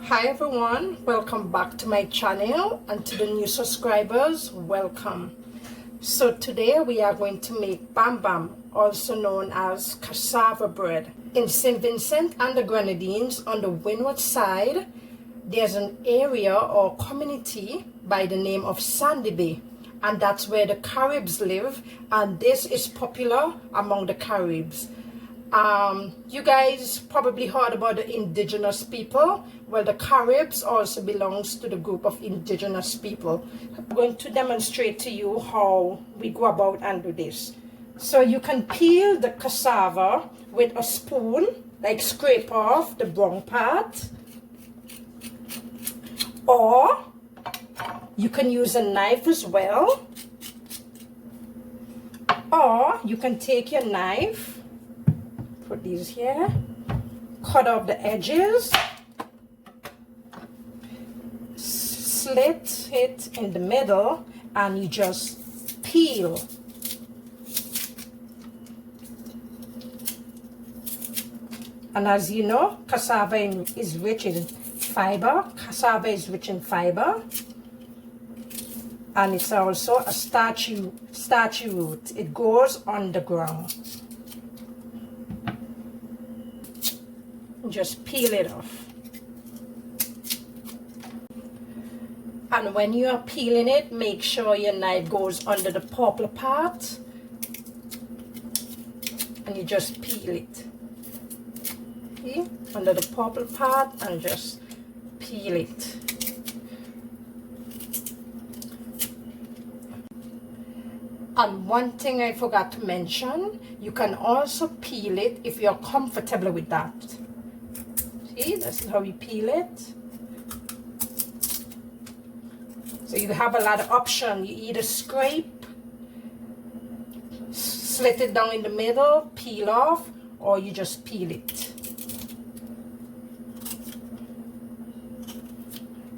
Hi everyone, welcome back to my channel, and to the new subscribers, welcome. So today we are going to make Bambam, also known as cassava bread. In Saint Vincent and the Grenadines on the windward side, there's an area or community by the name of Sandy Bay, and that's where the Caribs live, and this is popular among the Caribs. You guys probably heard about the Indigenous people. Well, the Caribs also belongs to the group of Indigenous people. I'm going to demonstrate to you how we go about and do this. So you can peel the cassava with a spoon, like scrape off the brown part, or you can use a knife as well, or you can take your knife, put these here, cut off the edges, slit it in the middle, and you just peel. And as you know, cassava is rich in fiber. Cassava is rich in fiber, and it's also a starchy root. It grows on the ground. Just peel it off. And when you are peeling it, make sure your knife goes under the purple part, and you just peel it. See? Under the purple part, and just peel it. And one thing I forgot to mention, you can also peel it if you're comfortable with that. See, that's how you peel it. So you have a lot of options. You either scrape, slit it down in the middle, peel off, or you just peel it.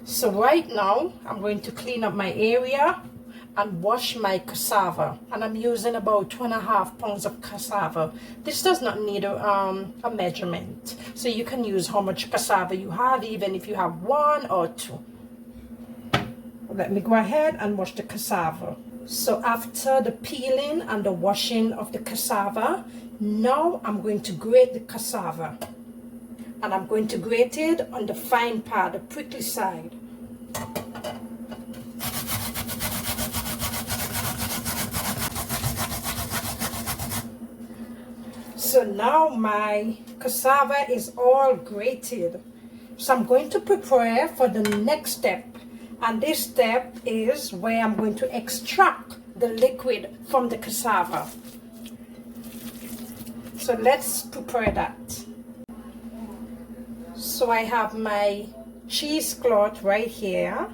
So right now, I'm going to clean up my area and wash my cassava, and I'm using about 2.5 pounds of cassava. This does not need a measurement, so you can use how much cassava you have, even if you have 1 or 2. Let me go ahead and wash the cassava. So after the peeling and the washing of the cassava, now I'm going to grate the cassava, and I'm going to grate it on the fine part, the prickly side. So now my cassava is all grated. So I'm going to prepare for the next step. And this step is where I'm going to extract the liquid from the cassava. So let's prepare that. So I have my cheesecloth right here,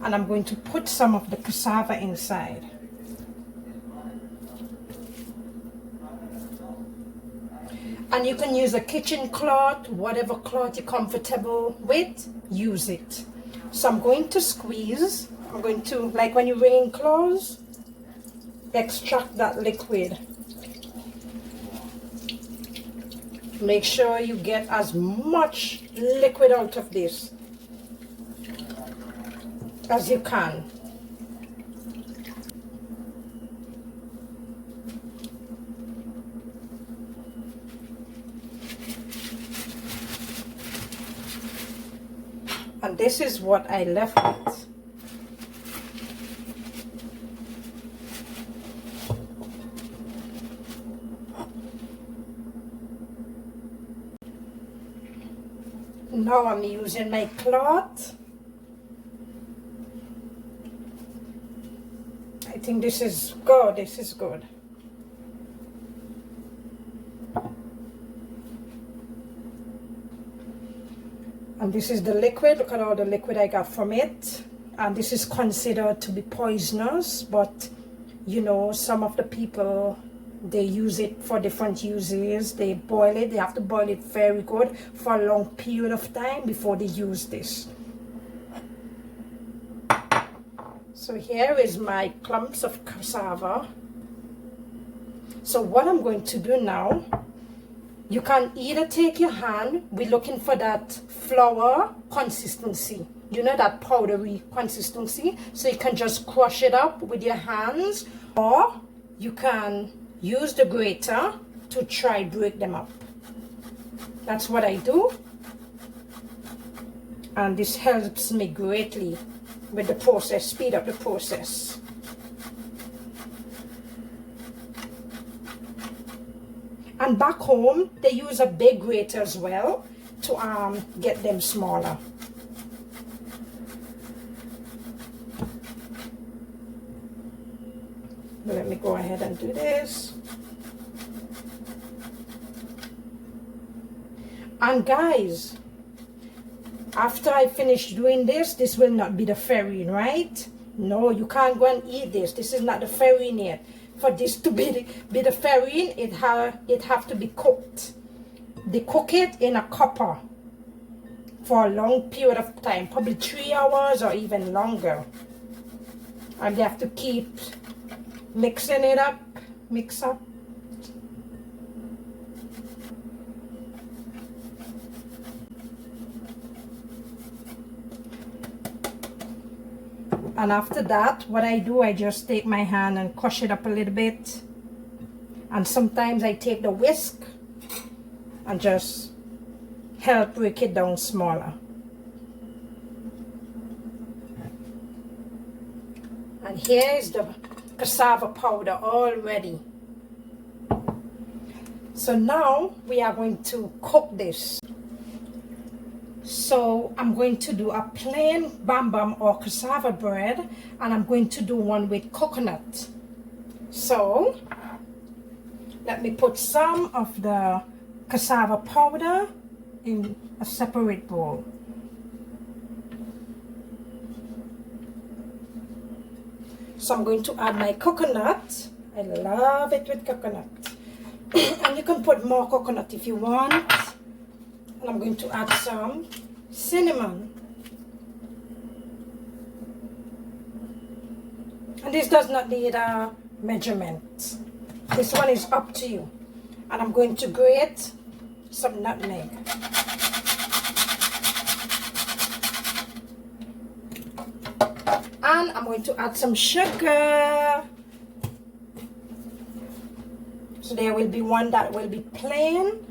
and I'm going to put some of the cassava inside. And you can use a kitchen cloth, whatever cloth you're comfortable with, use it. So I'm going to squeeze. I'm going to, like when you wring clothes, extract that liquid. Make sure you get as much liquid out of this as you can. And this is what I left with. Now I'm using my cloth. I think this is good. This is good. And this is the liquid. Look at all the liquid I got from it. And this is considered to be poisonous, but you know, some of the people, they use it for different uses. They boil it. They have to boil it very good for a long period of time before they use this. So here is my clumps of cassava. So what I'm going to do now, You can either take your hand, we're looking for that flour consistency, you know, that powdery consistency, so you can just crush it up with your hands, or you can use the grater to try break them up. That's what I do, and this helps me greatly with the process, speed up the process. And back home, they use a big grater as well to get them smaller. Let me go ahead and do this. And guys, after I finish doing this, this will not be the farine, right? No, you can't go and eat this. This is not the farine yet. For this to be the farine, it have to be cooked. They cook it in a copper for a long period of time, probably 3 hours or even longer. And they have to keep mixing it up, mix up. And after that, what I do, I just take my hand and crush it up a little bit. And sometimes I take the whisk and just help break it down smaller. And here is the cassava powder all ready. So now we are going to cook this. So I'm going to do a plain Bambam or cassava bread, and I'm going to do one with coconut. So let me put some of the cassava powder in a separate bowl. So I'm going to add my coconut. I love it with coconut. And you can put more coconut if you want. And I'm going to add some cinnamon. And this does not need a measurement. This one is up to you. And I'm going to grate some nutmeg. And I'm going to add some sugar. So there will be one that will be plain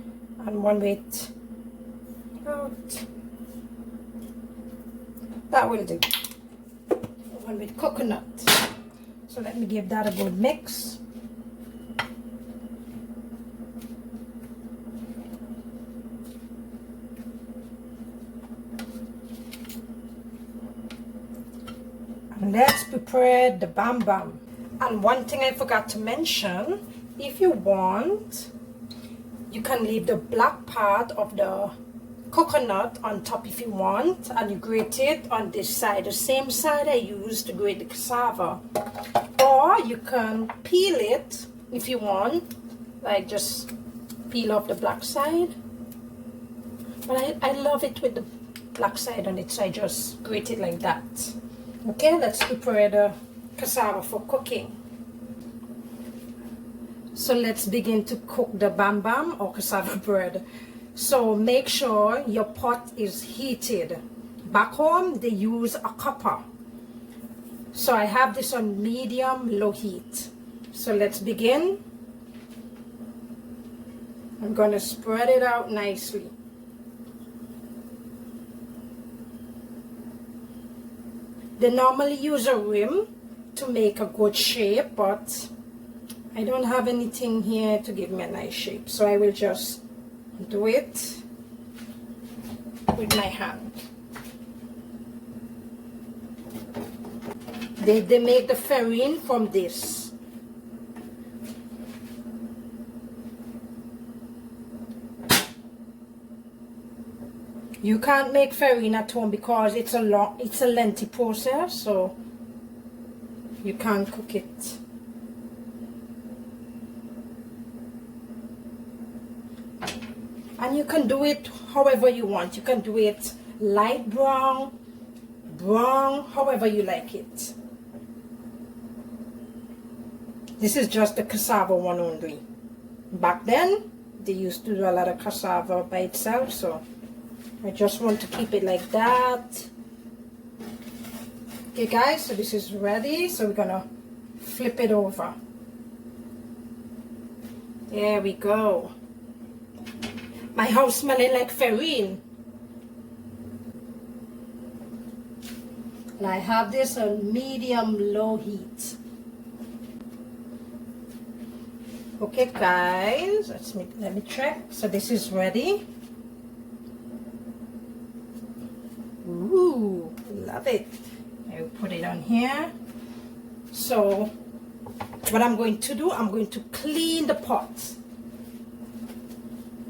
and one with fruit. That will do. One with coconut. So let me give that a good mix. And let's prepare the Bambam. And one thing I forgot to mention, if you want, you can leave the black part of the coconut on top if you want, and you grate it on this side, the same side I used to grate the cassava. Or you can peel it if you want, like just peel off the black side. But I love it with the black side on it, so I just grate it like that. Okay, let's prepare the cassava for cooking. So let's begin to cook the Bambam or cassava bread. So make sure your pot is heated. Back home they use a copper. So I have this on medium low heat. So let's begin. I'm gonna spread it out nicely. They normally use a rim to make a good shape, but I don't have anything here to give me a nice shape, so I will just do it with my hand. They make the farine from this. You can't make farine at home because it's a lengthy process, so you can't cook it. And you can do it however you want. You can do it light brown, brown, however you like it. This is just the cassava one only. Back then, they used to do a lot of cassava by itself, so I just want to keep it like that. Okay guys, so this is ready, so we're gonna flip it over. There we go. My house smelling like farine. And I have this on medium-low heat. Okay guys, let me check. So this is ready. Ooh, love it. I'll put it on here. So what I'm going to do, I'm going to clean the pot.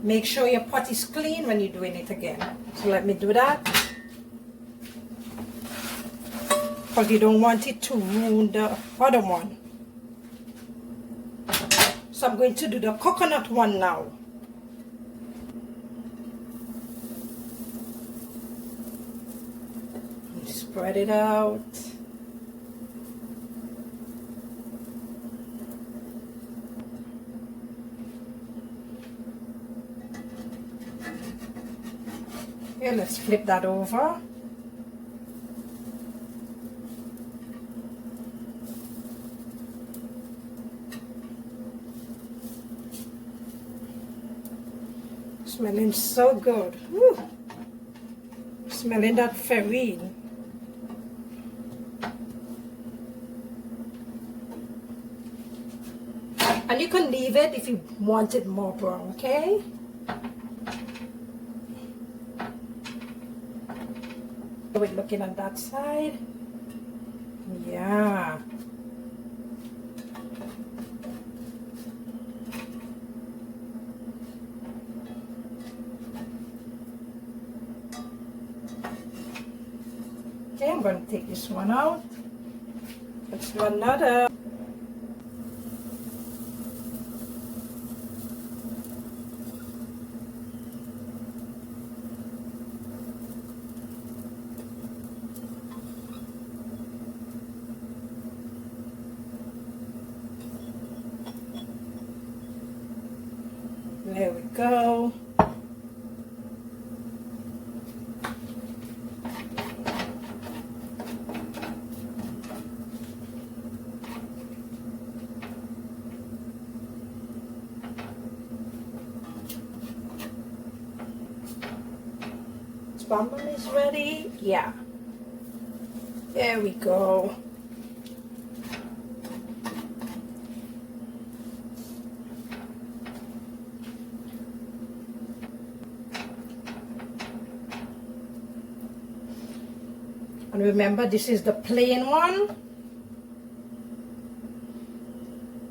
Make sure your pot is clean when you're doing it again. So let me do that. Because you don't want it to ruin the other one. So I'm going to do the coconut one now. Spread it out. Okay, let's flip that over. Smelling so good. Woo. Smelling that farine. And you can leave it if you want it more brown, okay? We're looking on that side. Yeah. Okay, I'm going to take this one out. Let's do another. There we go. Bambam is ready. Yeah. There we go. And remember, this is the plain one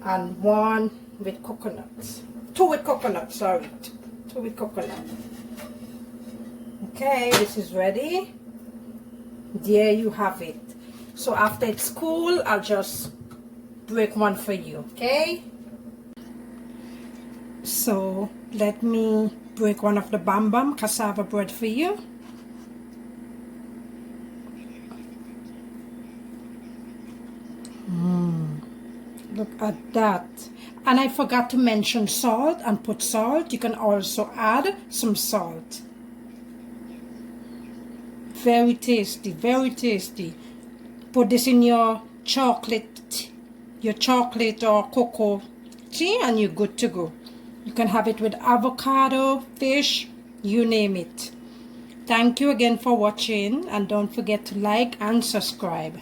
and one with coconuts. Two with coconut, sorry. Two with coconut. Okay, this is ready. There you have it. So after it's cool, I'll just break one for you, okay? So let me break one of the Bambam cassava bread for you. Look at that. And I forgot to mention salt and put salt. You can also add some salt. Very tasty, very tasty. Put this in your chocolate or cocoa tea and you're good to go. You can have it with avocado, fish, you name it. Thank you again for watching and don't forget to like and subscribe.